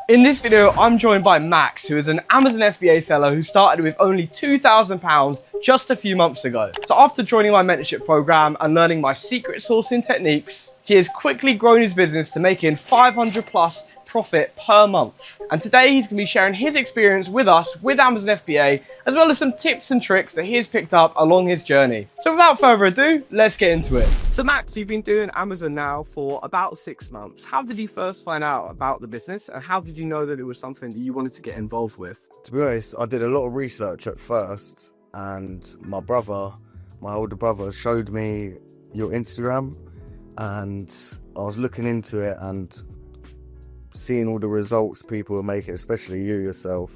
In this video, I'm joined by Max, who is an Amazon FBA seller who started with only £2,000 just a few months ago. So after joining my mentorship program and learning my secret sourcing techniques, he has quickly grown his business to making 500 plus profit per month. And today he's going to be sharing his experience with us with Amazon FBA, as well as some tips and tricks that he has picked up along his journey. So without further ado, let's get into it. So Max, you've been doing Amazon now for about 6 months. How did you first find out about the business, and how did you know that it was something that you wanted to get involved with? To be honest, I did a lot of research at first, and my older brother, showed me your Instagram, and I was looking into it and seeing all the results people were making, especially you yourself.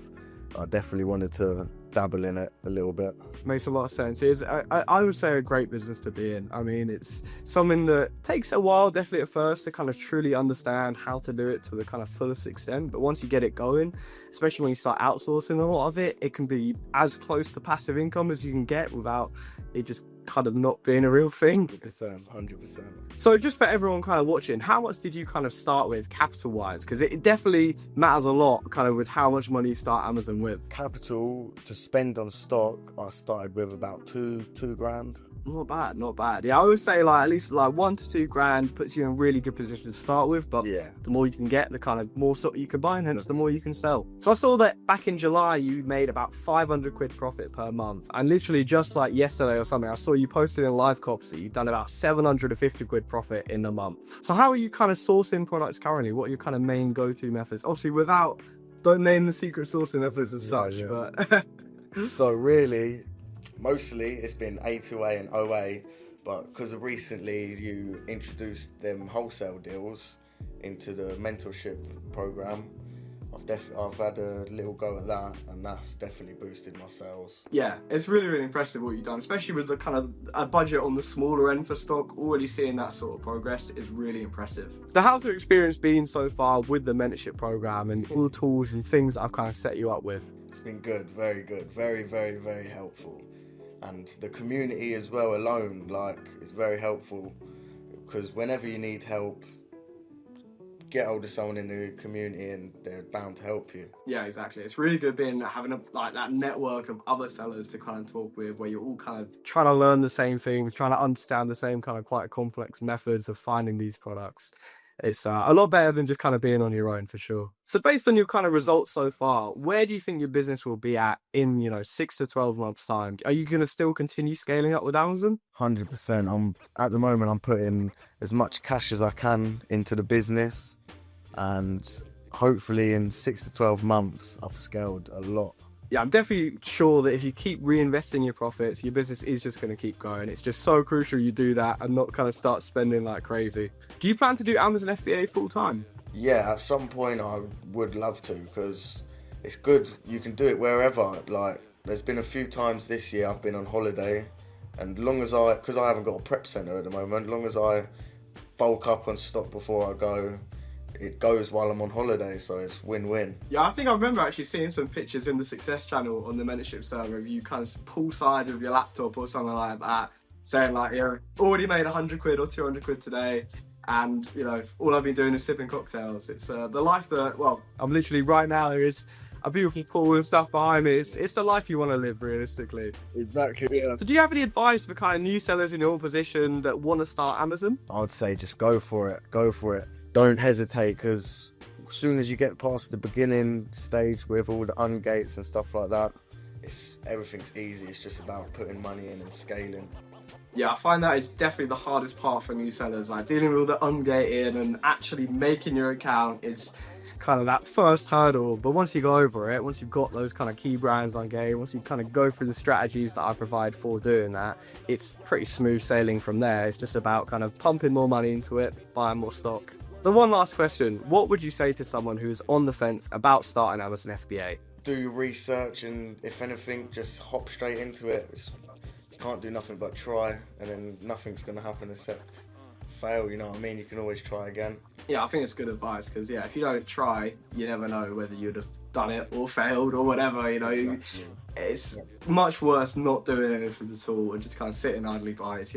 I definitely wanted to dabble in it a little bit. Makes a lot of sense. It's, I would say, a great business to be in. I mean, it's something that takes a while, definitely at first, to kind of truly understand how to do it to the kind of fullest extent. But once you get it going, especially when you start outsourcing a lot of it, it can be as close to passive income as you can get without it just kind of not being a real thing. 100%. So just for everyone kind of watching, how much did you kind of start with capital wise? Because it definitely matters a lot kind of with how much money you start Amazon with. Capital to spend on stock, I started with about two grand. Not bad, not bad. Yeah, I would say like at least like 1 to 2 grand puts you in a really good position to start with. But yeah, the more you can get, the kind of more stock you can buy, and hence the more you can sell. So I saw that back in July you made about 500 quid profit per month, and literally just like yesterday or something, I saw you posted in live cops that you've done about 750 quid profit in a month. So how are you kind of sourcing products currently? What are your kind of main go-to methods? Obviously, don't name the secret sourcing methods as such, yeah. but So really, mostly it's been A2A and OA, but because of recently you introduced them wholesale deals into the mentorship program, I've had a little go at that, and that's definitely boosted my sales. yeah, it's really, really impressive what you've done, especially with the kind of a budget on the smaller end for stock. Already seeing that sort of progress is really impressive. So how's your experience been so far with the mentorship program and all the tools and things that I've kind of set you up with? It's been good, very good, very, very, very helpful. And the community as well alone, like, is very helpful, because whenever you need help, get hold of someone in the community and they're bound to help you. Yeah, exactly. It's really good having like that network of other sellers to kind of talk with, where you're all kind of trying to learn the same things, trying to understand the same kind of quite complex methods of finding these products. It's a lot better than just kind of being on your own, for sure. So based on your kind of results so far, where do you think your business will be at in, 6 to 12 months time? Are you going to still continue scaling up with Amazon? 100%. At the moment, I'm putting as much cash as I can into the business, and hopefully in 6 to 12 months, I've scaled a lot. Yeah, I'm definitely sure that if you keep reinvesting your profits, your business is just going to keep growing. It's just so crucial you do that and not kind of start spending like crazy. Do you plan to do Amazon FBA full time? Yeah, at some point I would love to, because it's good. You can do it wherever. Like, there's been a few times this year I've been on holiday, and because I haven't got a prep center at the moment, long as I bulk up on stock before I go, it goes while I'm on holiday, so it's win-win. Yeah, I think I remember actually seeing some pictures in the Success channel on the mentorship server of you kind of poolside with your laptop or something like that, saying like, already made 100 quid or 200 quid today, and all I've been doing is sipping cocktails. It's the life that, well, I'm literally right now, there is a beautiful pool and stuff behind me. It's the life you want to live, realistically. Exactly, yeah. So do you have any advice for kind of new sellers in your position that want to start Amazon? I would say just go for it. Don't hesitate, because as soon as you get past the beginning stage with all the ungates and stuff like that, everything's easy. It's just about putting money in and scaling. Yeah, I find that is definitely the hardest part for new sellers. Like, dealing with all the ungated and actually making your account is kind of that first hurdle. But once you go over it, once you've got those kind of key brands ungated, once you kind of go through the strategies that I provide for doing that, it's pretty smooth sailing from there. It's just about kind of pumping more money into it, buying more stock. The one last question, what would you say to someone who's on the fence about starting Amazon FBA? Do your research, and if anything, just hop straight into it. You can't do nothing but try, and then nothing's going to happen except fail, you know what I mean? You can always try again. Yeah, I think it's good advice, because if you don't try, you never know whether you'd have done it or failed or whatever, Exactly. It's much worse not doing anything at all and just kind of sitting idly by. It's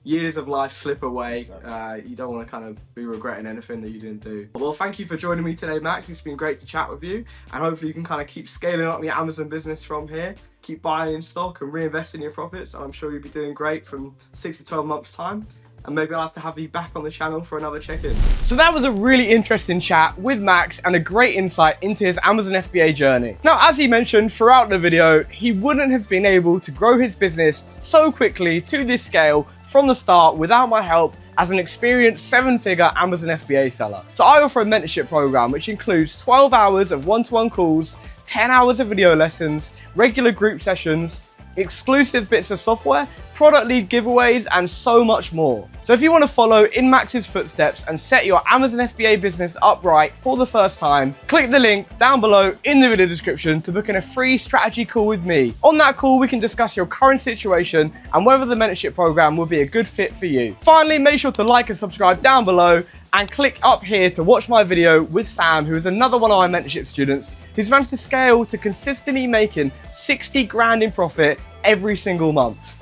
years of life slip away. Exactly. You don't want to kind of be regretting anything that you didn't do. Well, thank you for joining me today, Max. It's been great to chat with you, and hopefully you can kind of keep scaling up your Amazon business from here. Keep buying in stock and reinvesting your profits, and I'm sure you'll be doing great from 6 to 12 months time. And maybe I'll have to have you back on the channel for another check-in. So that was a really interesting chat with Max and a great insight into his Amazon FBA journey. Now, as he mentioned throughout the video, he wouldn't have been able to grow his business so quickly to this scale from the start without my help as an experienced 7-figure Amazon FBA seller. So I offer a mentorship program which includes 12 hours of one-to-one calls, 10 hours of video lessons, regular group sessions, exclusive bits of software, product lead giveaways, and so much more. So if you want to follow in Max's footsteps and set your Amazon FBA business up right for the first time, click the link down below in the video description to book in a free strategy call with me. On that call, we can discuss your current situation and whether the mentorship program will be a good fit for you. Finally, make sure to like and subscribe down below, and click up here to watch my video with Sam, who is another one of my mentorship students who's managed to scale to consistently making 60 grand in profit every single month.